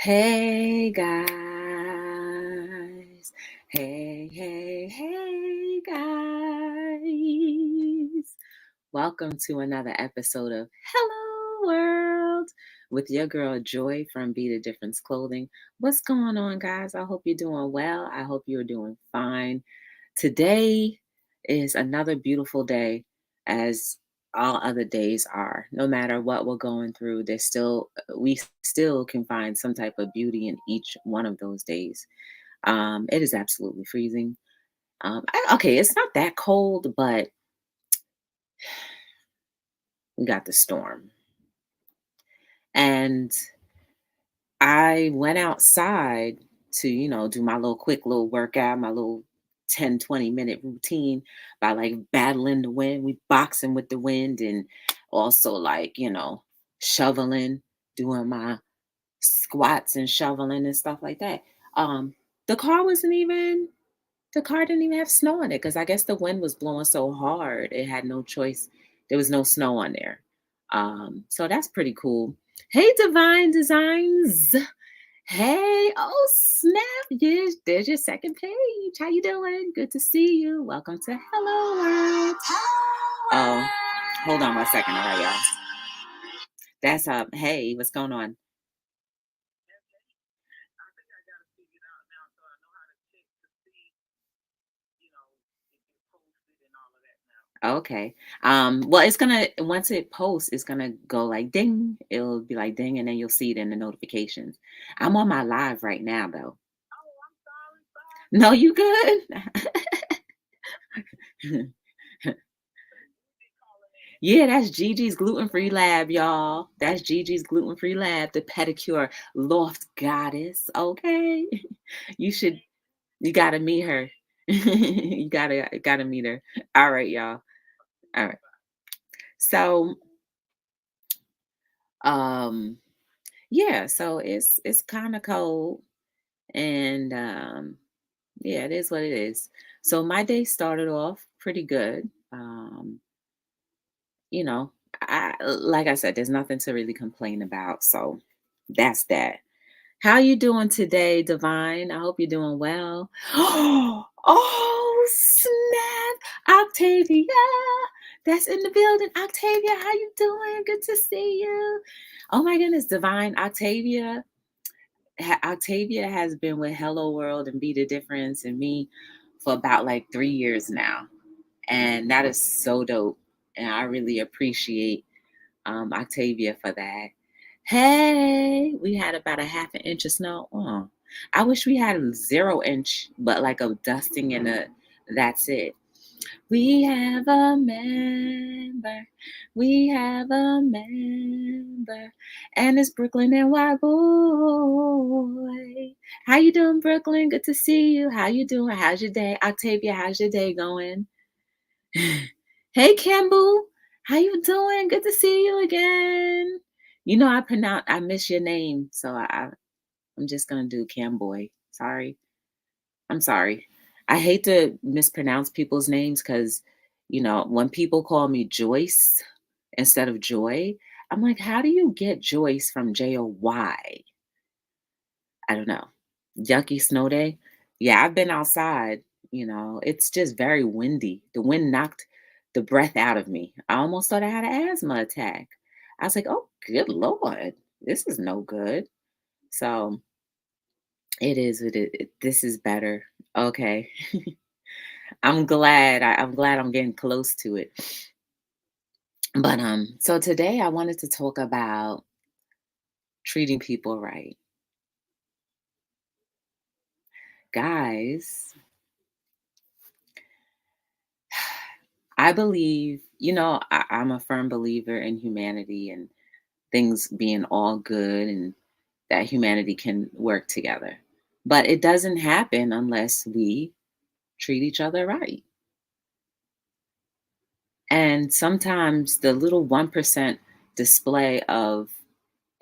Hey guys. Hey guys. Welcome to another episode of Hello World with your girl Joy from Be the Difference Clothing. What's going on, guys? I hope you're doing well. I hope you're doing fine. Today is another beautiful day, as all other days are. No matter what we're going through, we still can find some type of beauty in each one of those days. It is absolutely freezing. Okay, it's not that cold, but we got the storm. And I went outside to, do my quick little workout, my little 10-20 minute routine by battling the wind. We boxing with the wind, and also shoveling, doing my squats and shoveling and stuff like that. Um, the car wasn't even the car didn't even have snow on it because I guess the wind was blowing so hard it had no choice. There was no snow on there. So that's pretty cool. Hey, Divine Designs. Hey, oh snap! There's your second page. How you doing? Good to see you. Welcome to Hello World. Oh, hold on 1 second. All right, y'all. That's Hey, what's going on? Okay. Well, it's gonna once it posts, it's gonna go like ding. It'll be like ding, and then you'll see it in the notifications. I'm on my live right now, though. No, you good? Yeah, that's Gigi's gluten-free lab, y'all. That's Gigi's gluten-free lab, the pedicure loft goddess. Okay. You should you gotta meet her. You gotta meet her. All right, y'all. All right. So um yeah, so it's kind of cold, and yeah, it is what it is. So my day started off pretty good. You know, like I said, there's nothing to really complain about. So that's that. How you doing today, Divine? I hope you're doing well. Oh, snap. Octavia, that's in the building. Octavia, how you doing? Good to see you. Oh my goodness, Divine. Octavia has been with Hello World and Be the Difference and me for about like 3 years now. And that is so dope. And I really appreciate Octavia for that. Hey, we had about a half an inch of snow. Oh, I wish we had a 0 inch, but like a dusting and that's it. We have a member. We have a member. And it's Brooklyn and White Boy. How you doing, Brooklyn? Good to see you. How you doing? How's your day? Octavia, how's your day going? Hey, Campbell. How you doing? Good to see you again. I miss your name, so I'm just gonna do Camboy. Sorry. I'm sorry. I hate to mispronounce people's names because, when people call me Joyce instead of Joy, I'm like, how do you get Joyce from Joy? I don't know. Yucky snow day. Yeah, I've been outside. It's just very windy. The wind knocked the breath out of me. I almost thought I had an asthma attack. I was like, oh, good Lord, this is no good. So this is better. Okay. I'm glad I'm getting close to it. But so today I wanted to talk about treating people right. Guys, I believe, I'm a firm believer in humanity and things being all good and that humanity can work together. But it doesn't happen unless we treat each other right. And sometimes the little 1% display of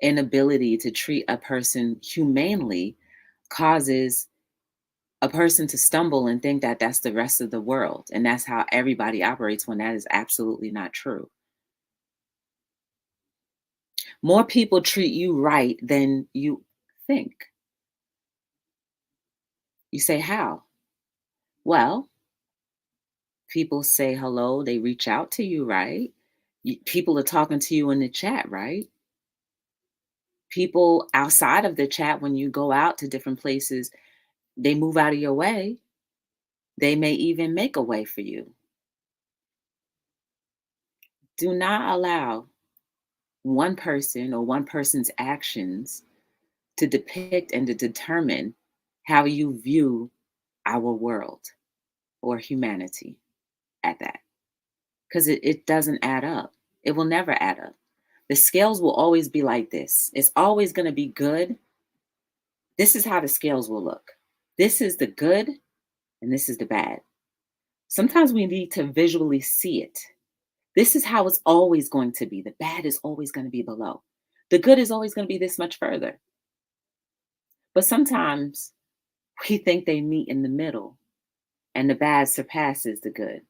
inability to treat a person humanely causes a person to stumble and think that that's the rest of the world. And that's how everybody operates when that is absolutely not true. More people treat you right than you think. You say, how? Well, people say hello, they reach out to you, right? People are talking to you in the chat, right? People outside of the chat, when you go out to different places, they move out of your way. They may even make a way for you. Do not allow one person or one person's actions to depict and to determine how you view our world or humanity at that. Because it doesn't add up. It will never add up. The scales will always be like this. It's always going to be good. This is how the scales will look. This is the good and this is the bad. Sometimes we need to visually see it. This is how it's always going to be. The bad is always going to be below. The good is always going to be this much further. But sometimes we think they meet in the middle and the bad surpasses the good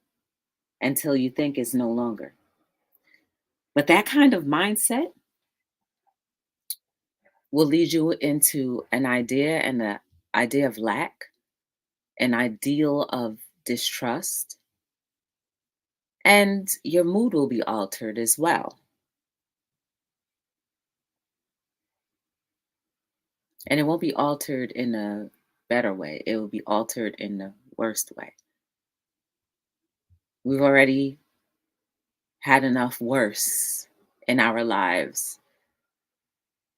until you think it's no longer. But that kind of mindset will lead you into an idea and an idea of lack, an ideal of distrust, and your mood will be altered as well. And it won't be altered in a better way, it will be altered in the worst way. We've already had enough worse in our lives.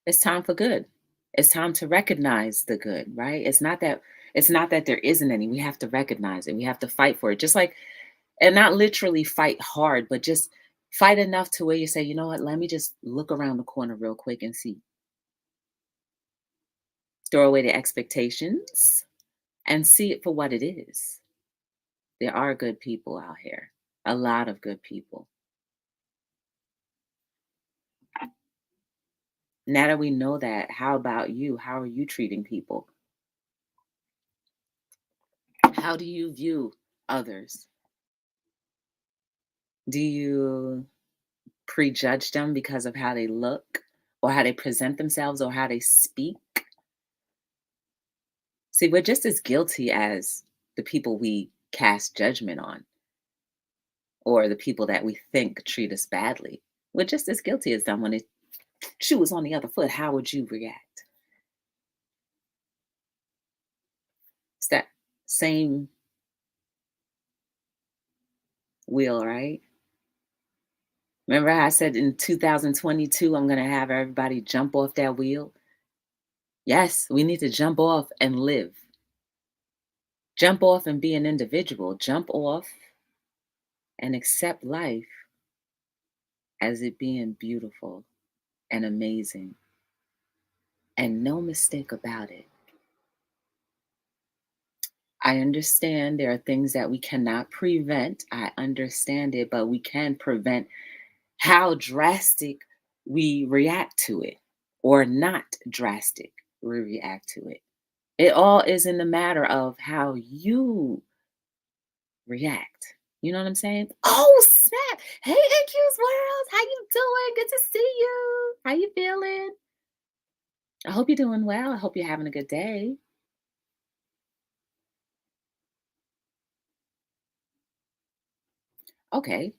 It's time for good. It's time to recognize the good, right? It's not that there isn't any. We have to recognize it. We have to fight for it. Just like, and not literally fight hard, but just fight enough to where you say, you know what, let me just look around the corner real quick and see. Throw away the expectations and see it for what it is. There are good people out here, a lot of good people. Now that we know that, how about you? How are you treating people? How do you view others? Do you prejudge them because of how they look or how they present themselves or how they speak? See, we're just as guilty as the people we cast judgment on or the people that we think treat us badly. We're just as guilty as them. When the shoe was on the other foot, how would you react? It's that same wheel, right? Remember how I said in 2022, I'm going to have everybody jump off that wheel? Yes, we need to jump off and live. Jump off and be an individual. Jump off and accept life as it being beautiful and amazing. And no mistake about it. I understand there are things that we cannot prevent. I understand it, but we can prevent how drastic we react to it or not drastic we react to it. It all is in the matter of how you react. You know what I'm saying? Oh, snap. Hey, AQ's World. How you doing? Good to see you. How you feeling? I hope you're doing well. I hope you're having a good day. Okay.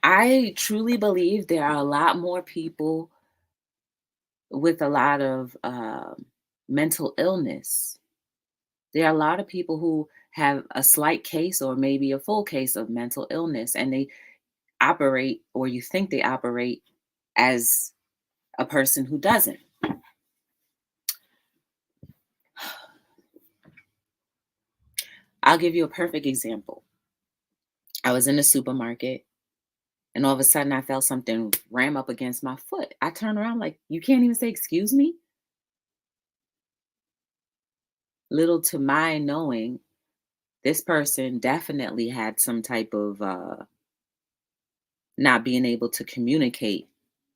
I truly believe there are a lot more people with a lot of mental illness. There are a lot of people who have a slight case or maybe a full case of mental illness, and they operate, or you think they operate, as a person who doesn't. I'll give you a perfect example. I was in the supermarket and all of a sudden I felt something ram up against my foot. I turned around like, you can't even say, excuse me? Little to my knowing, this person definitely had some type of not being able to communicate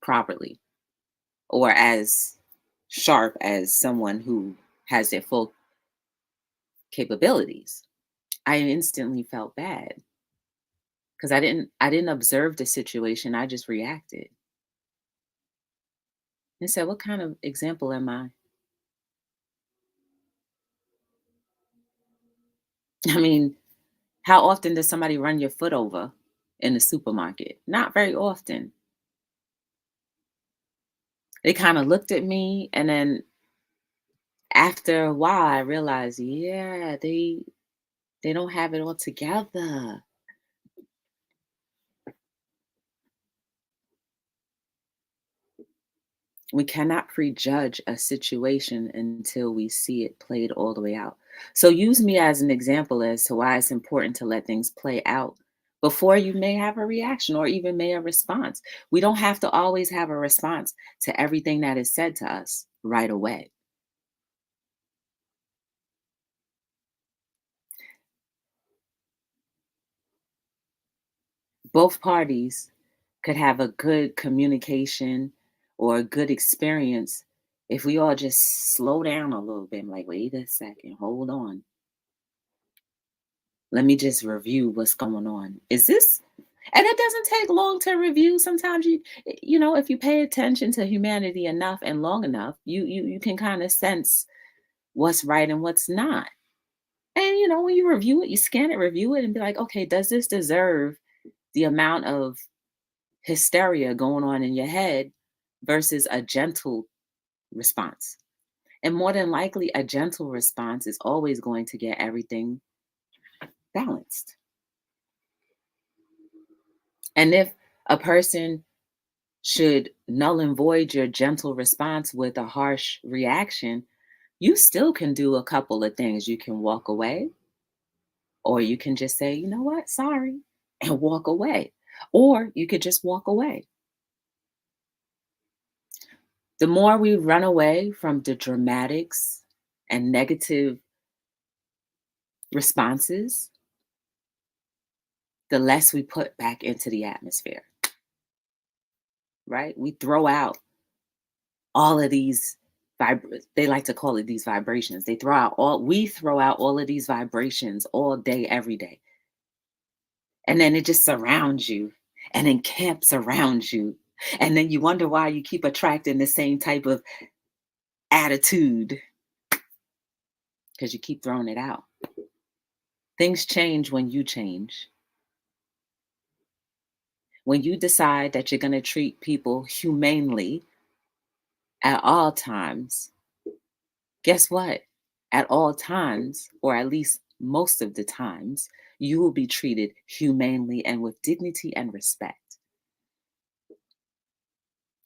properly or as sharp as someone who has their full capabilities. I instantly felt bad because I didn't observe the situation. I just reacted. And said, what kind of example am I? I mean, how often does somebody run your foot over in the supermarket? Not very often. They kind of looked at me, and then after a while, I realized, yeah, they don't have it all together. We cannot prejudge a situation until we see it played all the way out. So use me as an example as to why it's important to let things play out before you may have a reaction or even may a response. We don't have to always have a response to everything that is said to us right away. Both parties could have a good communication or a good experience if we all just slow down a little bit and like, wait a second, hold on. Let me just review what's going on. Is this, and it doesn't take long to review. Sometimes if you pay attention to humanity enough and long enough, you can kind of sense what's right and what's not. And when you review it, you scan it, review it, and be like, okay, does this deserve the amount of hysteria going on in your head versus a gentle response? And more than likely, a gentle response is always going to get everything balanced. And if a person should null and void your gentle response with a harsh reaction, you still can do a couple of things. You can walk away, or you can just say, you know what, sorry, and walk away. Or you could just walk away. The more we run away from the dramatics and negative responses, the less we put back into the atmosphere, right? We throw out all of these they like to call it these vibrations. We throw out all of these vibrations all day, every day. And then it just surrounds you and encamps around you. And then you wonder why you keep attracting the same type of attitude because you keep throwing it out. Things change when you change. When you decide that you're going to treat people humanely at all times, guess what? At all times, or at least most of the times, you will be treated humanely and with dignity and respect.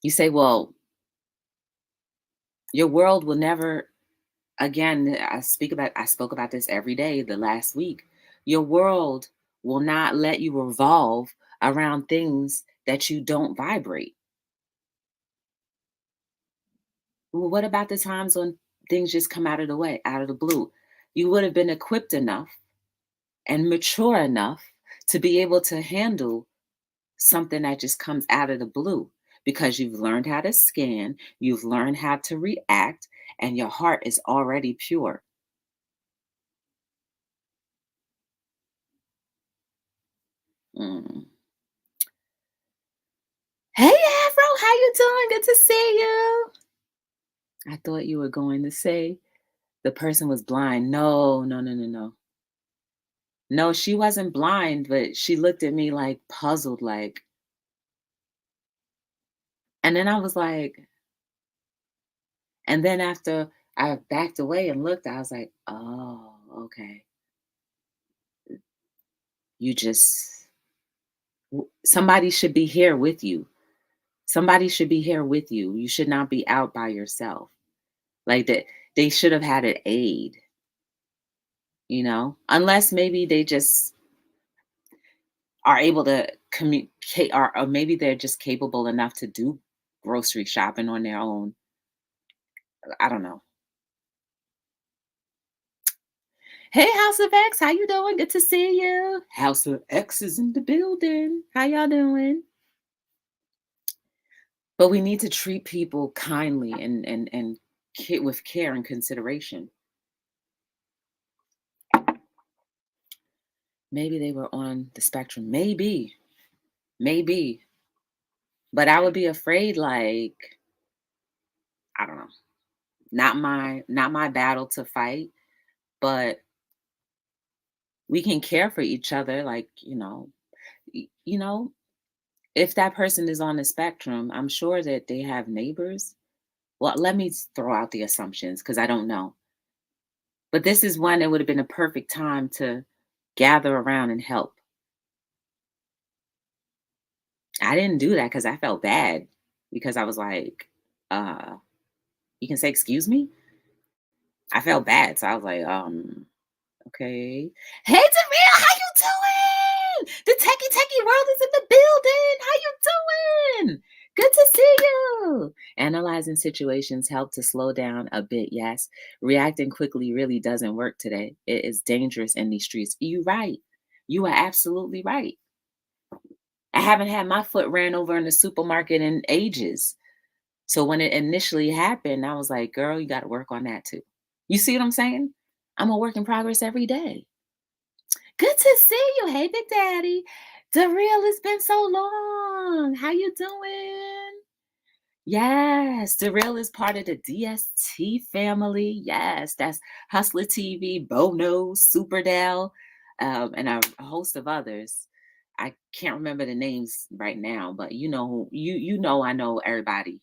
You say, well, your world will never, again, I spoke about this every day the last week. Your world will not let you revolve around things that you don't vibrate. Well, what about the times when things just come out of the way, out of the blue? You would have been equipped enough and mature enough to be able to handle something that just comes out of the blue because you've learned how to scan, you've learned how to react, and your heart is already pure. Mm. Hey, Afro, how you doing? Good to see you. I thought you were going to say the person was blind. No, no, no, no, no. No, she wasn't blind, but she looked at me like puzzled, like, and then I was like, and then after I backed away and looked, I was like, oh, okay. You just, somebody should be here with you. Somebody should be here with you. You should not be out by yourself. Like that, they should have had an aid, unless maybe they just are able to communicate, or maybe they're just capable enough to do grocery shopping on their own. I don't know. Hey, House of X, how you doing? Good to see you. House of X is in the building. How y'all doing? But we need to treat people kindly and with care and consideration. Maybe they were on the spectrum. Maybe. But I would be afraid, like, I don't know. Not my battle to fight, but we can care for each other, like, you know, if that person is on the spectrum, I'm sure that they have neighbors. Well, let me throw out the assumptions because I don't know. But this is one that would have been a perfect time to gather around and help. I didn't do that because I felt bad because I was like, uh, you can say excuse me? I felt bad. So I was like, okay. Hey Tamia, how you doing? The techie world is in the building. How you doing? Good to see you. Analyzing situations help to slow down a bit, yes. Reacting quickly really doesn't work today. It is dangerous in these streets. You right. You are absolutely right. I haven't had my foot ran over in the supermarket in ages. So when it initially happened, I was like, girl, you got to work on that too. You see what I'm saying? I'm a work in progress every day. Good to see you. Hey, Big Daddy. Real, it's been so long. How you doing? Yes, Real is part of the DST family. Yes, that's Hustler TV, Bono, Superdell, and a host of others. I can't remember the names right now, but you know I know everybody.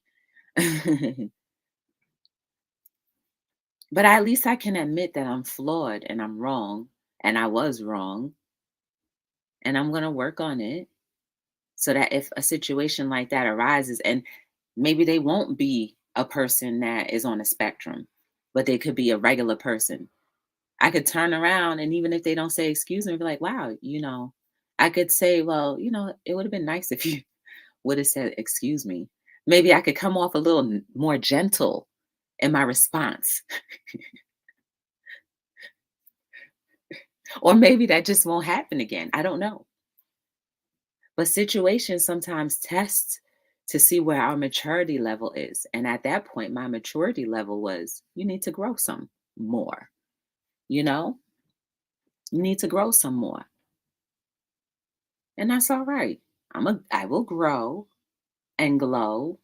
But at least I can admit that I'm flawed and I'm wrong and I was wrong and I'm going to work on it so that if a situation like that arises and maybe they won't be a person that is on a spectrum, but they could be a regular person. I could turn around and even if they don't say excuse me, be like, wow, I could say, well, it would have been nice if you would have said excuse me. Maybe I could come off a little more gentle in my response. Or maybe that just won't happen again. I don't know. But situations sometimes test to see where our maturity level is. And at that point, my maturity level was you need to grow some more. You know, you need to grow some more. And that's all right. I will grow and glow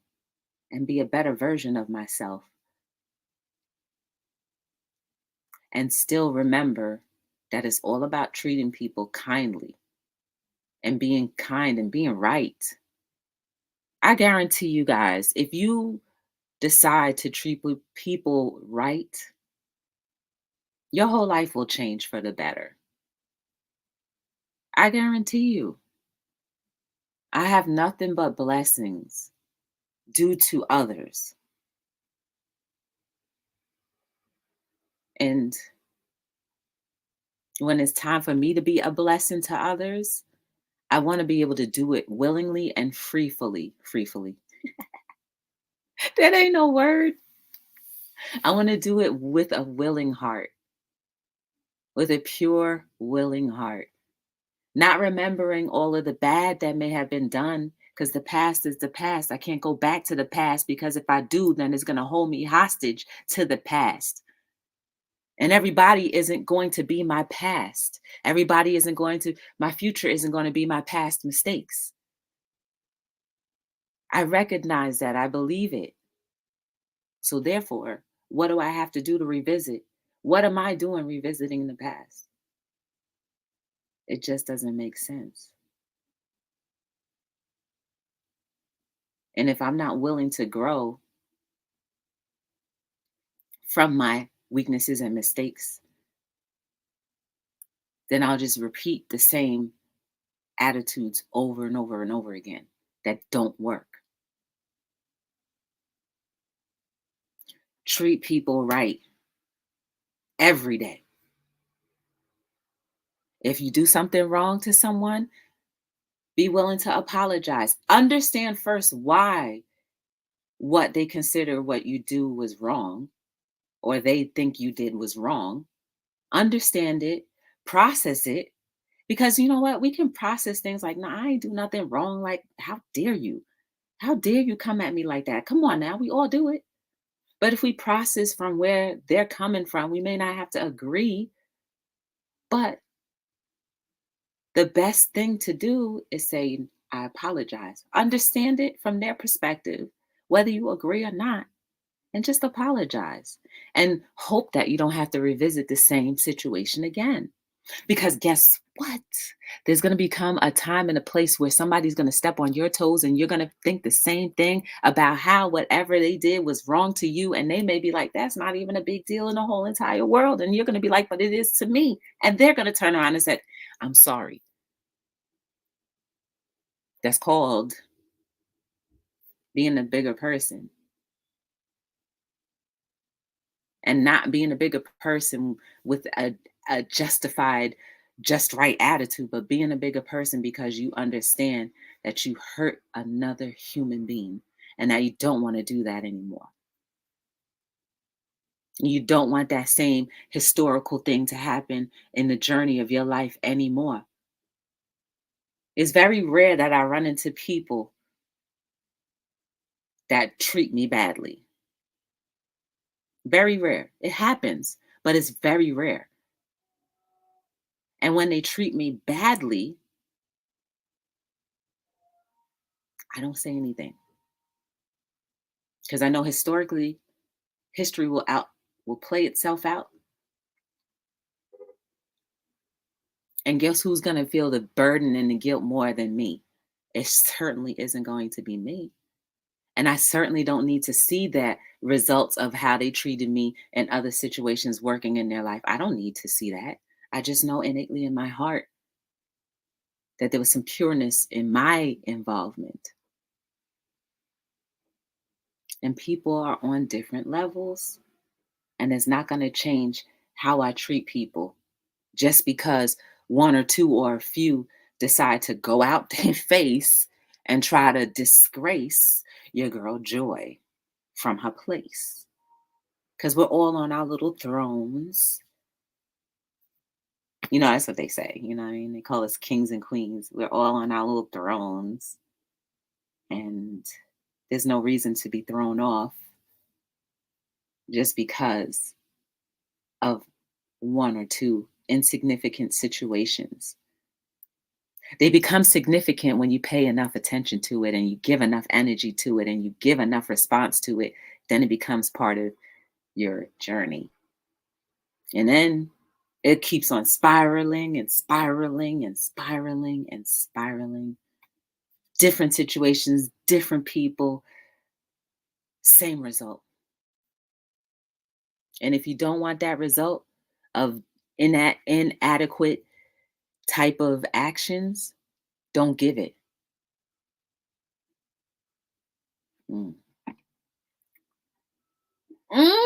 and be a better version of myself and still remember that it's all about treating people kindly and being kind and being right. I guarantee you guys, if you decide to treat people right, your whole life will change for the better. I guarantee you. I have nothing but blessings due to others. And when it's time for me to be a blessing to others, I want to be able to do it willingly and freefully. That ain't no word. I want to do it with a willing heart, with a pure, willing heart. Not remembering all of the bad that may have been done because the past is the past. I can't go back to the past because if I do, then it's going to hold me hostage to the past. And everybody isn't going to be my past. My future isn't going to be my past mistakes. I recognize that. I believe it. So therefore, what do I have to do to revisit? What am I doing revisiting the past? It just doesn't make sense. And if I'm not willing to grow from my weaknesses and mistakes, then I'll just repeat the same attitudes over and over and over again that don't work. Treat people right every day. If you do something wrong to someone, be willing to apologize. Understand first why what they consider what you do was wrong or they think you did was wrong. Understand it, process it. Because you know what? We can process things like, no, I ain't do nothing wrong. Like, how dare you? How dare you come at me like that? Come on now, we all do it. But if we process from where they're coming from, we may not have to agree, but the best thing to do is say, I apologize. Understand it from their perspective, whether you agree or not. and just apologize and hope that you don't have to revisit the same situation again. Because guess what? There's going to become a time and a place where somebody's going to step on your toes and you're going to think the same thing about how whatever they did was wrong to you. And they may be like, that's not even a big deal in the whole entire world. And you're going to be like, but it is to me. And they're going to turn around and say, I'm sorry. That's called being a bigger person, and not being a bigger person with a justified, just right attitude, but being a bigger person because you understand that you hurt another human being and that you don't want to do that anymore. You don't want that same historical thing to happen in the journey of your life anymore. It's very rare that I run into people that treat me badly. Very rare. It happens, but it's very rare. And when they treat me badly, I don't say anything because I know historically history will play itself out. And guess who's going to feel the burden and the guilt more than me? It certainly isn't going to be me. And I certainly don't need to see that results of how they treated me in other situations working in their life. I don't need to see that. I just know innately in my heart that there was some pureness in my involvement. And people are on different levels, and it's not going to change how I treat people just because one or two or a few decide to go out their face and try to disgrace your girl Joy from her place. Because we're all on our little thrones. You know, that's what they say. You know what I mean? They call us kings and queens. We're all on our little thrones. And there's no reason to be thrown off just because of one or two insignificant situations. They become significant when you pay enough attention to it and you give enough energy to it and you give enough response to it. Then it becomes part of your journey. And then it keeps on spiraling and spiraling and spiraling and spiraling. Different situations, different people, same result. And if you don't want that result of inadequate type of actions, don't give it. Mm. Mm.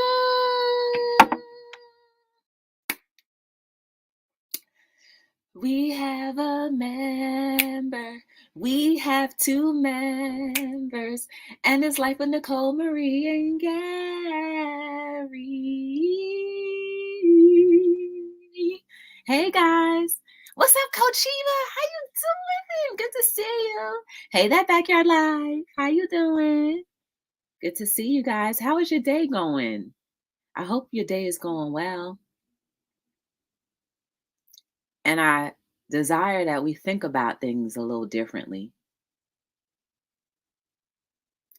We have a member. We have two members. And it's like with Nicole, Marie, and Gary. Hey guys. What's up, Coach Eva? How you doing? Good to see you. Hey, that Backyard Live. How you doing? Good to see you guys. How is your day going? I hope your day is going well. And I desire that we think about things a little differently.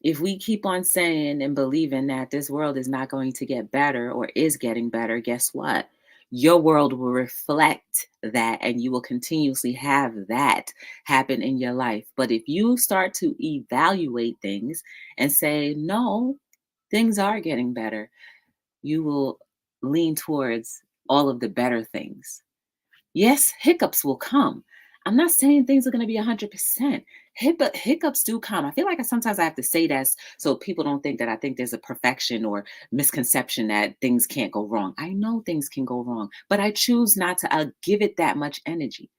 If we keep on saying and believing that this world is not going to get better or is getting better, guess what? Your world will reflect that and you will continuously have that happen in your life. But if you start to evaluate things and say, no, things are getting better, you will lean towards all of the better things. Yes, hiccups will come. I'm not saying things are going to be 100%. Hiccups do come. I feel like sometimes I have to say that so people don't think that I think there's a perfection or misconception that things can't go wrong. I know things can go wrong, but I choose not to give it that much energy.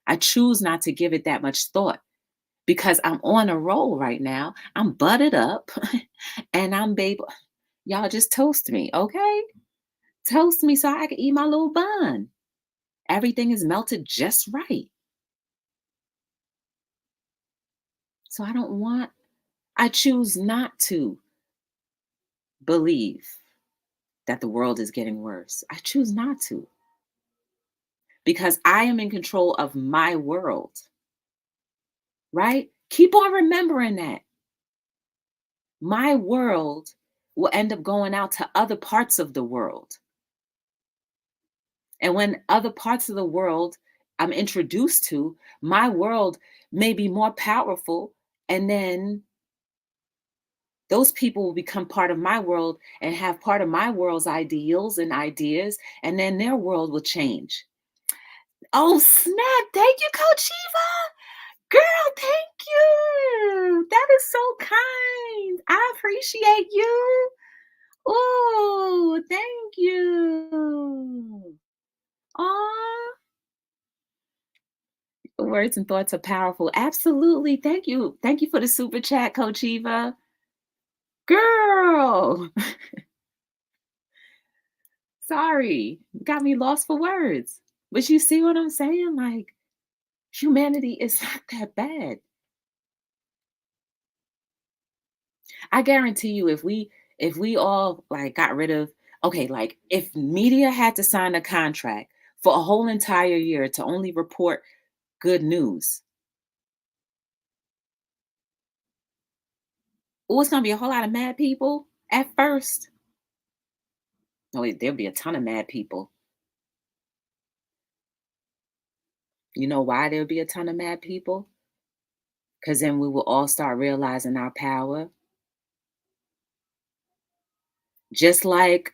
I choose not to give it that much thought because I'm on a roll right now. I'm butted up and I'm baby. Y'all just toast me, okay? Toast me so I can eat my little bun. Everything is melted just right. So I choose not to believe that the world is getting worse. I choose not to because I am in control of my world, right? Keep on remembering that. My world will end up going out to other parts of the world. And when other parts of the world I'm introduced to, my world may be more powerful. And then those people will become part of my world and have part of my world's ideals and ideas. And then their world will change. Oh, snap. Thank you, Coach Eva. Girl, thank you. That is so kind. I appreciate you. Oh, thank you. Aw. Words and thoughts are powerful. Absolutely. Thank you. Thank you for the super chat, Coach Eva. Girl, sorry. Got me lost for words. But you see what I'm saying? Like, humanity is not that bad. I guarantee you, if we all like got rid of, okay, like if media had to sign a contract for a whole entire year to only report good news, oh, it's gonna be a whole lot of mad people at first. No, there'll be a ton of mad people. You know why there'll be a ton of mad people? Because then we will all start realizing our power. Just like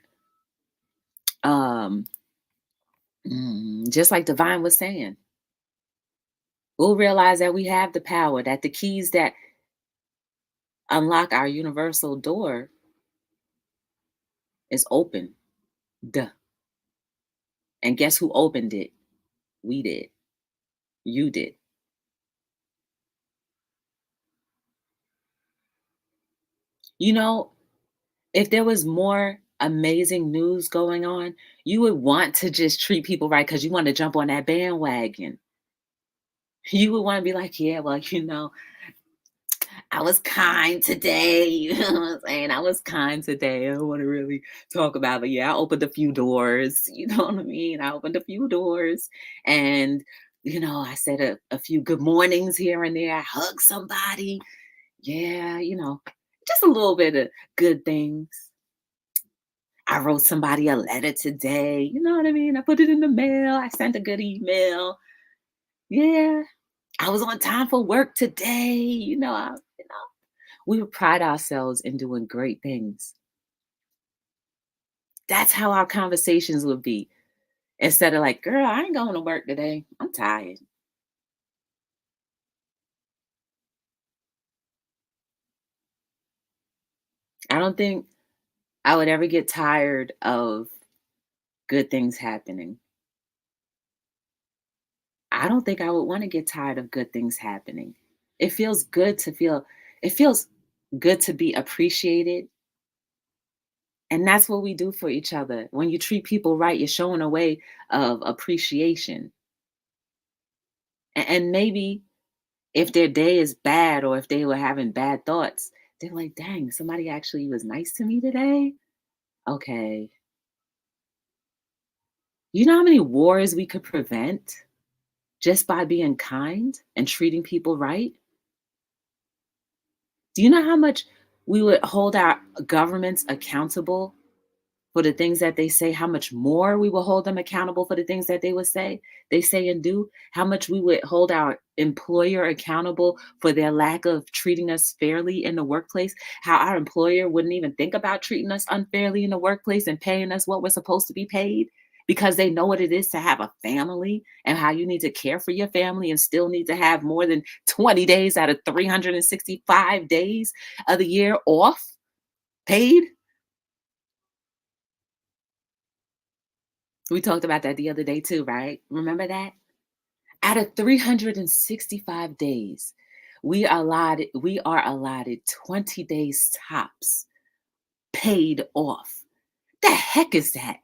um just like Divine was saying. We'll realize that we have the power, that the keys that unlock our universal door is open. Duh. And guess who opened it? We did. You did. You know, if there was more amazing news going on, you would want to just treat people right because you want to jump on that bandwagon. You would want to be like, yeah, well, I was kind today. You know what I'm saying? I was kind today. I don't want to really talk about it. But yeah, I opened a few doors. You know what I mean? I opened a few doors and I said a few good mornings here and there. I hugged somebody. Yeah, just a little bit of good things. I wrote somebody a letter today. You know what I mean? I put it in the mail. I sent a good email. Yeah. I was on time for work today. We would pride ourselves in doing great things. That's how our conversations would be. Instead of like, girl, I ain't going to work today. I'm tired. I don't think I would ever get tired of good things happening. I don't think I would want to get tired of good things happening. It feels good to feel, it feels good to be appreciated. And that's what we do for each other. When you treat people right, you're showing a way of appreciation. And maybe if their day is bad or if they were having bad thoughts, they're like, dang, somebody actually was nice to me today. Okay. You know how many wars we could prevent just by being kind and treating people right? Do you know how much we would hold our governments accountable for the things that they say, how much more we will hold them accountable for the things that they say and do, how much we would hold our employer accountable for their lack of treating us fairly in the workplace, how our employer wouldn't even think about treating us unfairly in the workplace and paying us what we're supposed to be paid because they know what it is to have a family and how you need to care for your family and still need to have more than 20 days out of 365 days of the year off paid. We talked about that the other day too, right? Remember that? Out of 365 days, we are allotted 20 days tops paid off. The heck is that?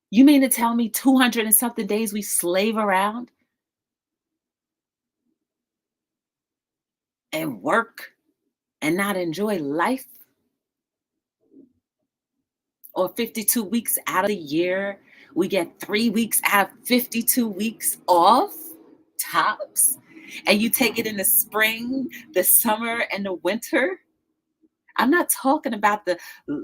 You mean to tell me 200 and something days we slave around and work and not enjoy life? Or 52 weeks out of the year, we get 3 weeks out of 52 weeks off tops? And you take it in the spring, the summer, and the winter? I'm not talking about the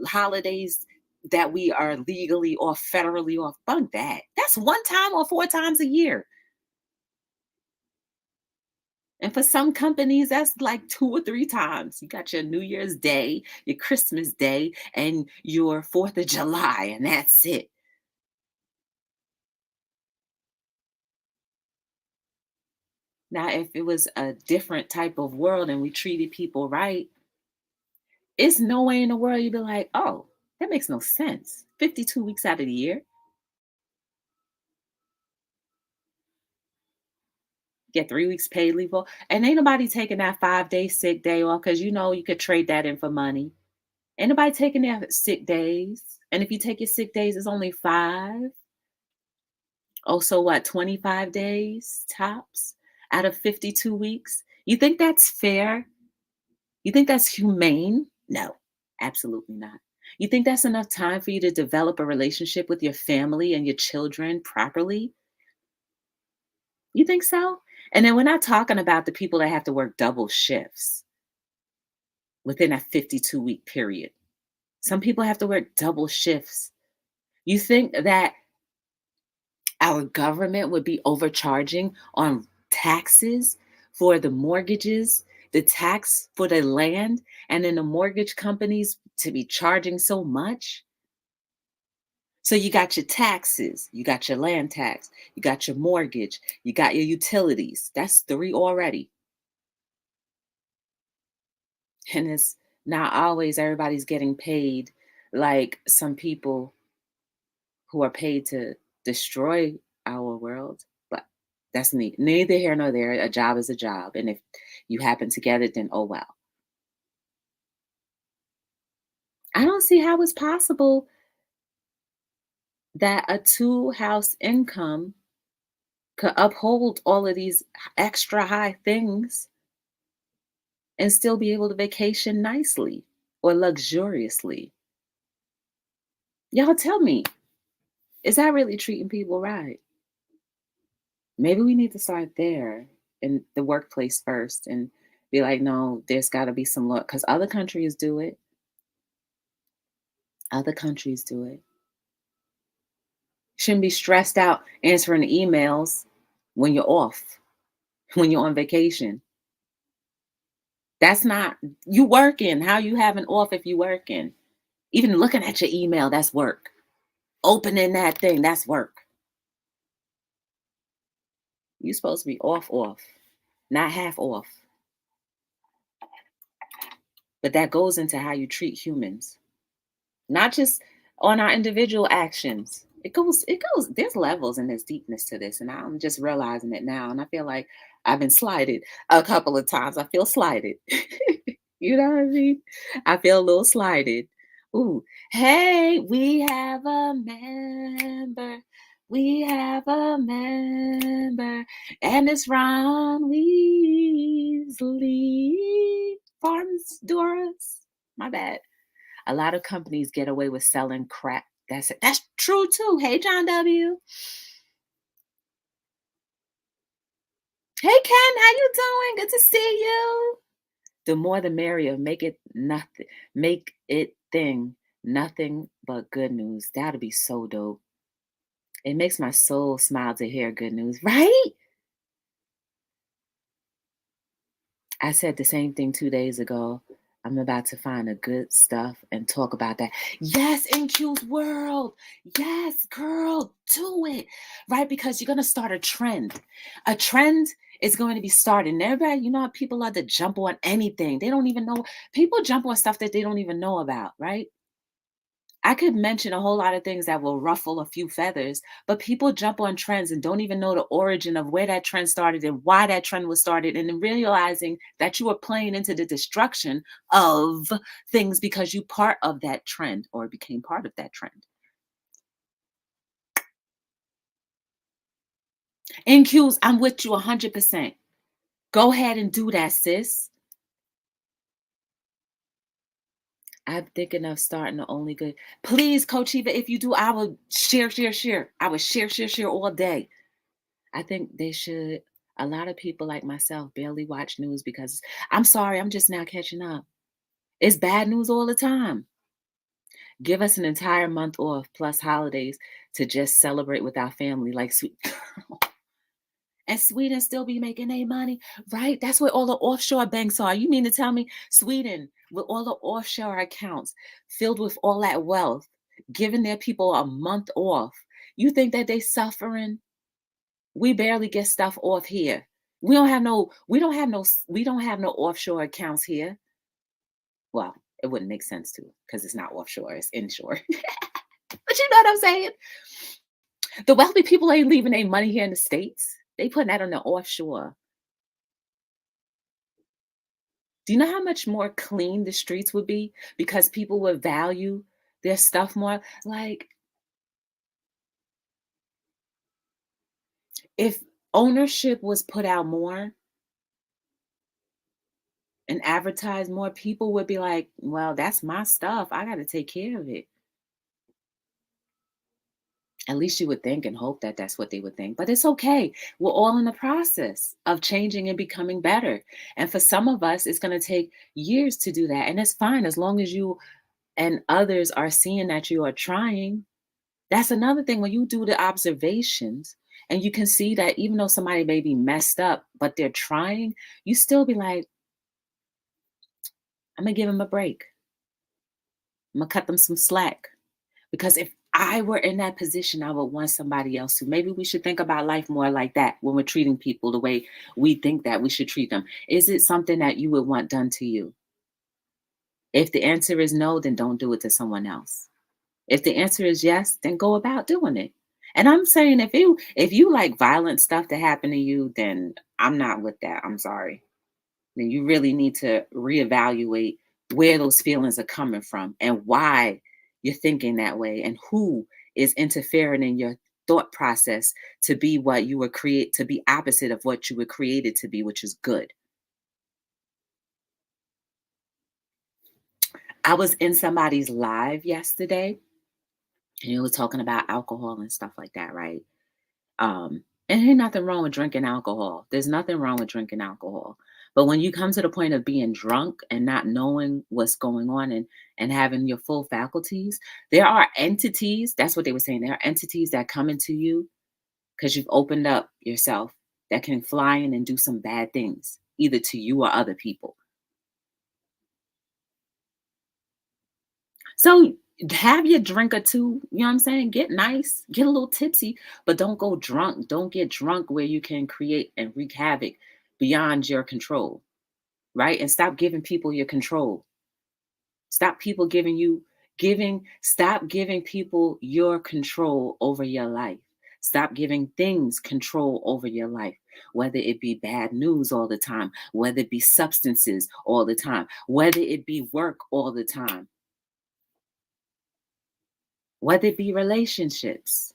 holidays that we are legally or federally off. Bug that. That's one time or four times a year. And for some companies, that's like two or three times. You got your New Year's Day, your Christmas Day, and your 4th of July, and that's it. Now, if it was a different type of world and we treated people right, it's no way in the world you'd be like, oh, that makes no sense. 52 weeks out of the year, get 3 weeks paid leave off. And ain't nobody taking that 5 day sick day off because you could trade that in for money. Ain't nobody taking their sick days. And if you take your sick days, it's only five. Oh, so what, 25 days tops out of 52 weeks? You think that's fair? You think that's humane? No, absolutely not. You think that's enough time for you to develop a relationship with your family and your children properly? You think so? And then we're not talking about the people that have to work double shifts within a 52-week period. Some people have to work double shifts. You think that our government would be overcharging on taxes for the mortgages, the tax for the land, and then the mortgage companies to be charging so much? So you got your taxes, you got your land tax, you got your mortgage, you got your utilities. That's three already. And it's not always everybody's getting paid like some people who are paid to destroy our world. But that's neither here nor there. A job is a job. And if you happen to get it, then oh well. I don't see how it's possible that a two-house income could uphold all of these extra high things and still be able to vacation nicely or luxuriously. Y'all tell me, is that really treating people right? Maybe we need to start there in the workplace first and be like, no, there's got to be some law because other countries do it. Other countries do it. Shouldn't be stressed out answering emails when you're off, when you're on vacation. That's not you working. How you having off if you working? Even looking at your email, that's work. Opening that thing, that's work. You're supposed to be off, not half off. But that goes into how you treat humans, not just on our individual actions. It goes, there's levels and there's deepness to this. And I'm just realizing it now. And I feel like I've been slighted a couple of times. I feel slighted. You know what I mean? I feel a little slighted. Ooh, hey, we have a member. We have a member. And it's Ron Weasley. Farms Doris. My bad. A lot of companies get away with selling crap. That's true too. Hey, John W. Hey, Ken, how you doing? Good to see you. The more the merrier. Make it nothing. Make it thing. Nothing but good news. That'll be so dope. It makes my soul smile to hear good news, right? I said the same thing 2 days ago. I'm about to find the good stuff and talk about that. Yes, in Q's world. Yes, girl, do it. Right? Because you're going to start a trend. A trend is going to be started. And everybody, you know how people love to jump on anything. They don't even know. People jump on stuff that they don't even know about, right? I could mention a whole lot of things that will ruffle a few feathers, but people jump on trends and don't even know the origin of where that trend started and why that trend was started, and then realizing that you are playing into the destruction of things because you part of that trend or became part of that trend. In cues, I'm with you 100%. Go ahead and do that, sis. I'm thinking of starting the only good. Please, Coach Eva, if you do, I will share, share, share. I would share, share, share all day. I think they should. A lot of people like myself barely watch news because I'm sorry, I'm just now catching up. It's bad news all the time. Give us an entire month off plus holidays to just celebrate with our family like sweet. And Sweden still be making their money, right? That's where all the offshore banks are. You mean to tell me Sweden, with all the offshore accounts filled with all that wealth, giving their people a month off? You think that they suffering? We barely get stuff off here. We don't have no offshore accounts here. Well, it wouldn't make sense to because it's not offshore, it's inshore. But you know what I'm saying? The wealthy people ain't leaving their money here in the States. They putting that on the offshore. Do you know how much more clean the streets would be because people would value their stuff more? Like, if ownership was put out more and advertised more, people would be like, well, that's my stuff. I got to take care of it. At least you would think and hope that that's what they would think. But it's okay. We're all in the process of changing and becoming better. And for some of us, it's going to take years to do that. And it's fine as long as you and others are seeing that you are trying. That's another thing when you do the observations and you can see that even though somebody may be messed up, but they're trying, you still be like, I'm gonna give them a break. I'm gonna cut them some slack. Because if I were in that position, I would want somebody else to. Maybe we should think about life more like that when we're treating people the way we think that we should treat them. Is it something that you would want done to you? If the answer is no, then don't do it to someone else. If the answer is yes, then go about doing it. And I'm saying if you like violent stuff to happen to you, then I'm not with that. I'm sorry. Then you really need to reevaluate where those feelings are coming from and why you're thinking that way and who is interfering in your thought process to be what you were create to be opposite of what you were created to be, which is good. I was in somebody's live yesterday and it was talking about alcohol and stuff like that, right? And ain't nothing wrong with drinking alcohol. There's nothing wrong with drinking alcohol. But when you come to the point of being drunk and not knowing what's going on and having your full faculties, there are entities, that's what they were saying. There are entities that come into you because you've opened up yourself that can fly in and do some bad things, either to you or other people. So have your drink or two, you know what I'm saying? Get nice, get a little tipsy, but don't go drunk. Don't get drunk where you can create and wreak havoc beyond your control, right? And stop giving people your control. Stop people stop giving people your control over your life. Stop giving things control over your life, whether it be bad news all the time, whether it be substances all the time, whether it be work all the time, whether it be relationships,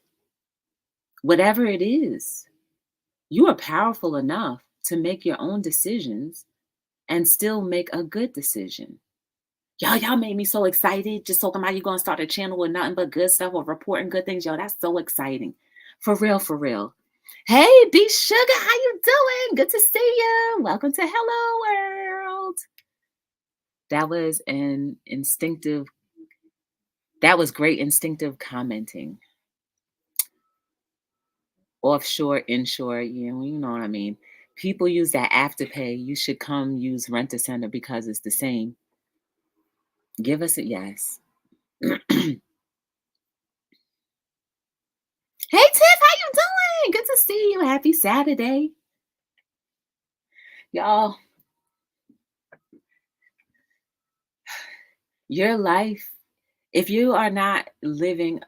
whatever it is. You are powerful enough to make your own decisions and still make a good decision. Y'all made me so excited just talking about you going to start a channel with nothing but good stuff or reporting good things. Yo, that's so exciting. For real, for real. Hey, B Sugar, how you doing? Good to see you. Welcome to Hello World. That was great instinctive commenting. Offshore, inshore, you know what I mean. People use that afterpay. You should come use Rent a Center because it's the same. Give us a yes. Hey Tiff, how you doing? Good to see you. Happy Saturday. Y'all, your life, if you are not living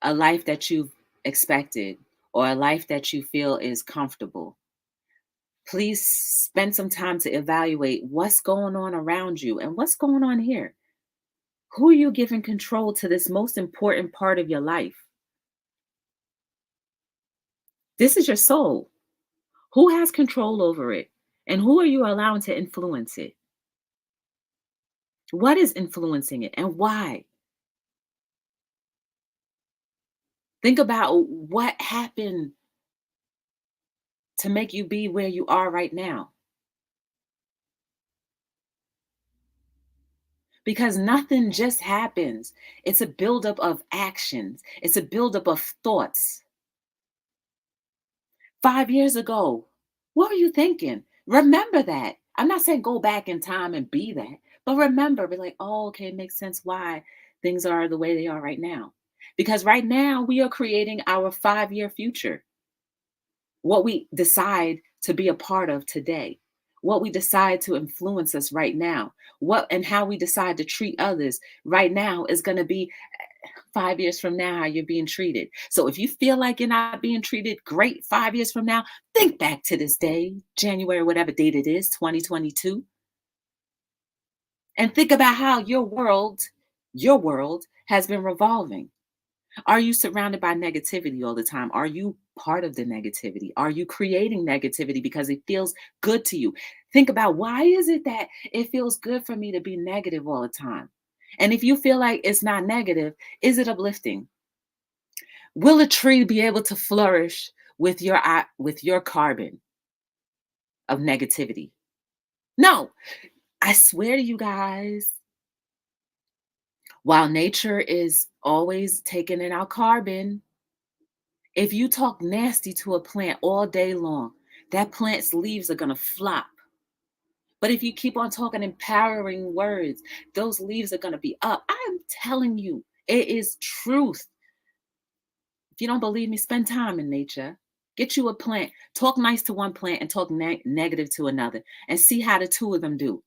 a life that you've expected or a life that you feel is comfortable, please spend some time to evaluate what's going on around you and what's going on here. Who are you giving control to this most important part of your life? This is your soul. Who has control over it? And who are you allowing to influence it? What is influencing it and why? Think about what happened to make you be where you are right now. because nothing just happens. It's a buildup of actions, it's a buildup of thoughts. 5 years ago, what were you thinking? Remember that. I'm not saying go back in time and be that, but remember, be like, oh, okay, it makes sense why things are the way they are right now. Because right now, we are creating our 5 year future. What we decide to be a part of today, what we decide to influence us right now, what and how we decide to treat others right now is going to be 5 years from now how you're being treated. So if you feel like you're not being treated great 5 years from now, think back to this day, January, whatever date it is, 2022, and think about how your world has been revolving. Are you surrounded by negativity all the time? Are you part of the negativity? Are you creating negativity because it feels good to you? Think about, why is it that it feels good for me to be negative all the time? And if you feel like it's not negative, is it uplifting? Will a tree be able to flourish with your carbon of negativity? No. I swear to you guys, while nature is always taking in our carbon, if you talk nasty to a plant all day long, that plant's leaves are going to flop. But if you keep on talking empowering words, those leaves are going to be up. I'm telling you, it is truth. If you don't believe me, spend time in nature. Get you a plant. Talk nice to one plant and talk negative to another and see how the two of them do.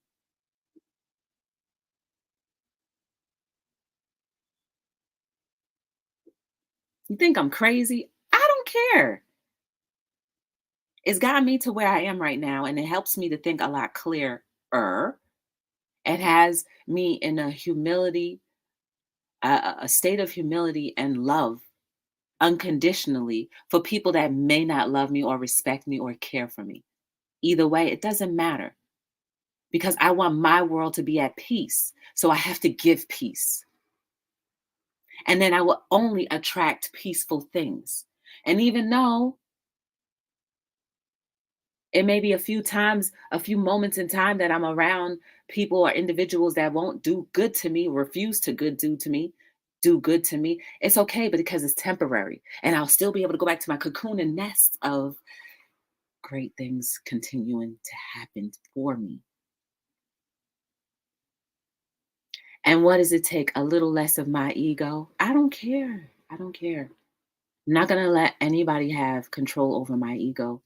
You think I'm crazy? I don't care. It's got me to where I am right now, and it helps me to think a lot clearer. It has me in a humility, a state of humility and love unconditionally for people that may not love me or respect me or care for me. Either way, it doesn't matter because I want my world to be at peace. So I have to give peace. And then I will only attract peaceful things. And even though it may be a few times, a few moments in time that I'm around people or individuals that won't do good to me, refuse to do good to me. It's okay, but because it's temporary. And I'll still be able to go back to my cocoon and nest of great things continuing to happen for me. And what does it take? A little less of my ego? I don't care. I don't care. I'm not going to let anybody have control over my ego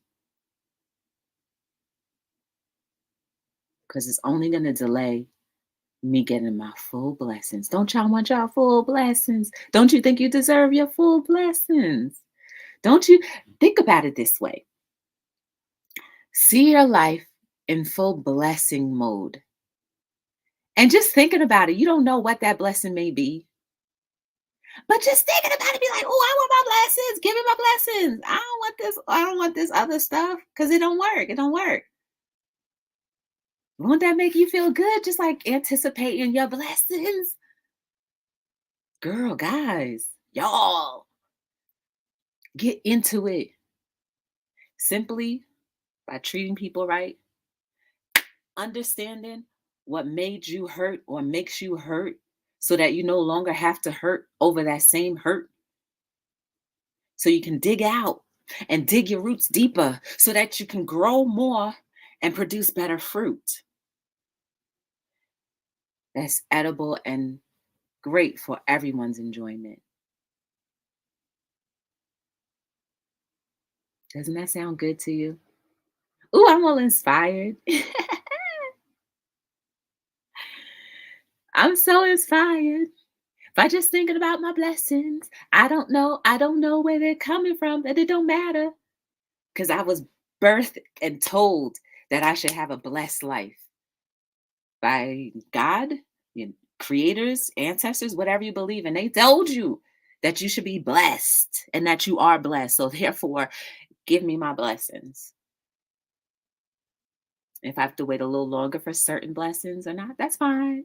because it's only going to delay me getting my full blessings. Don't y'all want y'all full blessings? Don't you think you deserve your full blessings? Don't you think about it this way? See your life in full blessing mode. And just thinking about it, you don't know what that blessing may be. But just thinking about it, be like, oh, I want my blessings. Give me my blessings. I don't want this. I don't want this other stuff because it don't work. It don't work. Won't that make you feel good? Just like anticipating your blessings. Girl, guys, y'all, get into it simply by treating people right, understanding what made you hurt or makes you hurt so that you no longer have to hurt over that same hurt. So you can dig out and dig your roots deeper so that you can grow more and produce better fruit that's edible and great for everyone's enjoyment. Doesn't that sound good to you? Ooh, I'm all inspired. I'm so inspired by just thinking about my blessings. I don't know where they're coming from, but it don't matter because I was birthed and told that I should have a blessed life by God, creators, ancestors, whatever you believe in. They told you that you should be blessed and that you are blessed. So therefore, give me my blessings. If I have to wait a little longer for certain blessings or not, that's fine.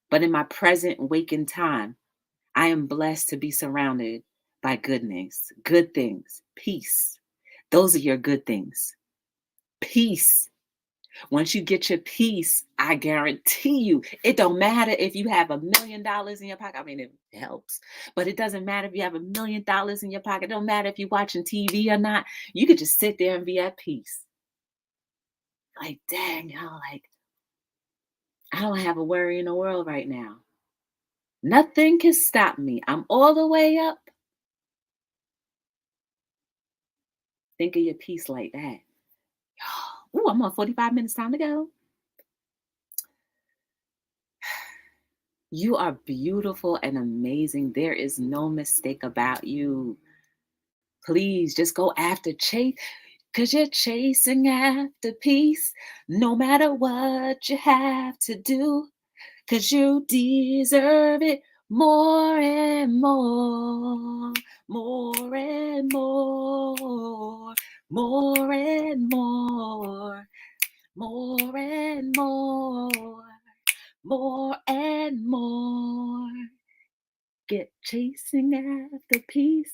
But in my present waking time, I am blessed to be surrounded by goodness, good things, peace. Those are your good things. Peace. Once you get your peace, I guarantee you, it don't matter if you have $1 million in your pocket. I mean, it helps, but it doesn't matter if you have $1 million in your pocket. It don't matter if you're watching TV or not. You could just sit there and be at peace. Like, dang, y'all, like, I don't have a worry in the world right now. Nothing can stop me. I'm all the way up. Think of your peace like that. Ooh, I'm on 45 minutes. Time to go. You are beautiful and amazing. There is no mistake about you. Please just go after chase, because you're chasing after peace. No matter what you have to do, because you deserve it more and more, more and more, more and more, more and more, more and more. Get chasing after peace,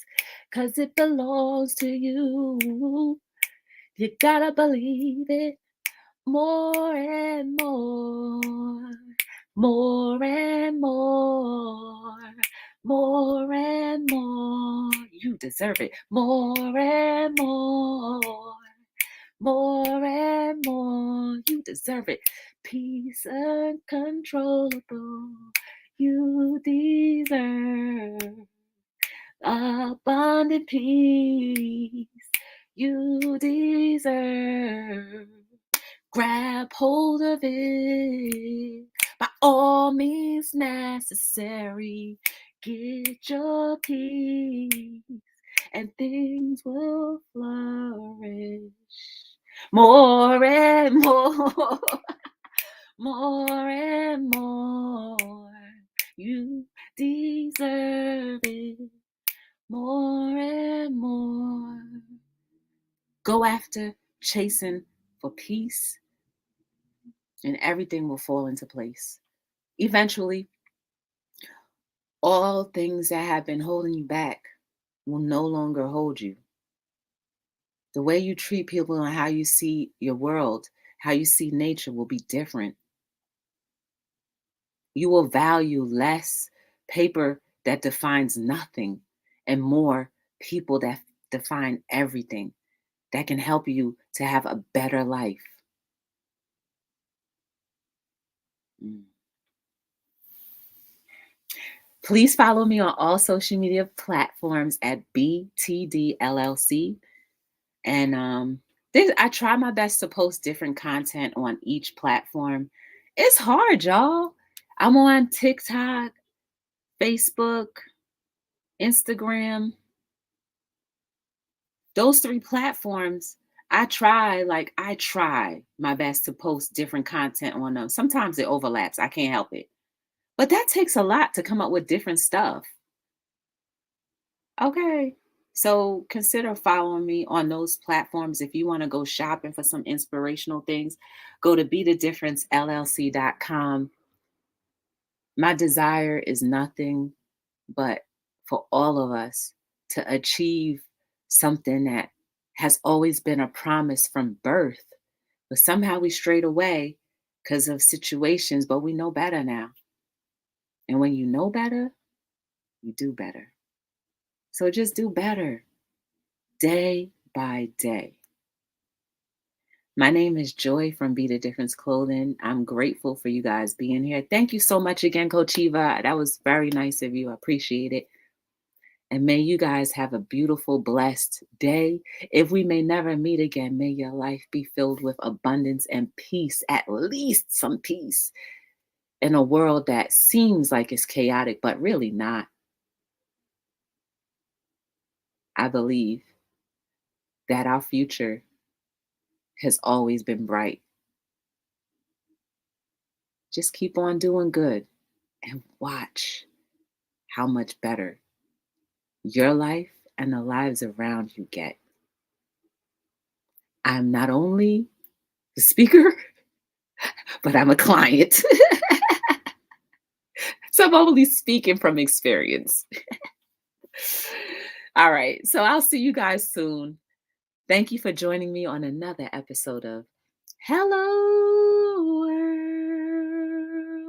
'cause it belongs to you. You gotta believe it more and more, more and more, more and more. You deserve it more and more, more and more. You deserve it. Peace uncontrollable. You deserve abundant peace. You deserve. Grab hold of it by all means necessary. Get your peace and things will flourish. More and more, more and more. You deserve it more and more. Go after chasing for peace, and everything will fall into place. Eventually, all things that have been holding you back will no longer hold you. The way you treat people and how you see your world, how you see nature will be different. You will value less paper that defines nothing and more people that define everything, that can help you to have a better life. Mm. Please follow me on all social media platforms at btdllc. And I try my best to post different content on each platform. It's hard, y'all. I'm on TikTok, Facebook, Instagram. Those three platforms, I try my best to post different content on them. Sometimes it overlaps. I can't help it. But that takes a lot to come up with different stuff. Okay. So consider following me on those platforms. If you want to go shopping for some inspirational things, go to btdifferencellc.com. My desire is nothing but for all of us to achieve something that has always been a promise from birth, but somehow we strayed away because of situations, but we know better now. And when you know better, you do better. So just do better day by day. My name is Joy from Be the Difference Clothing. I'm grateful for you guys being here. Thank you so much again, Coach Eva. That was very nice of you. I appreciate it. And may you guys have a beautiful, blessed day. If we may never meet again, may your life be filled with abundance and peace, at least some peace, in a world that seems like it's chaotic, but really not. I believe that our future has always been bright. Just keep on doing good and watch how much better your life and the lives around you get. I'm not only the speaker, but I'm a client. So I'm only speaking from experience. All right. So I'll see you guys soon. Thank you for joining me on another episode of Hello.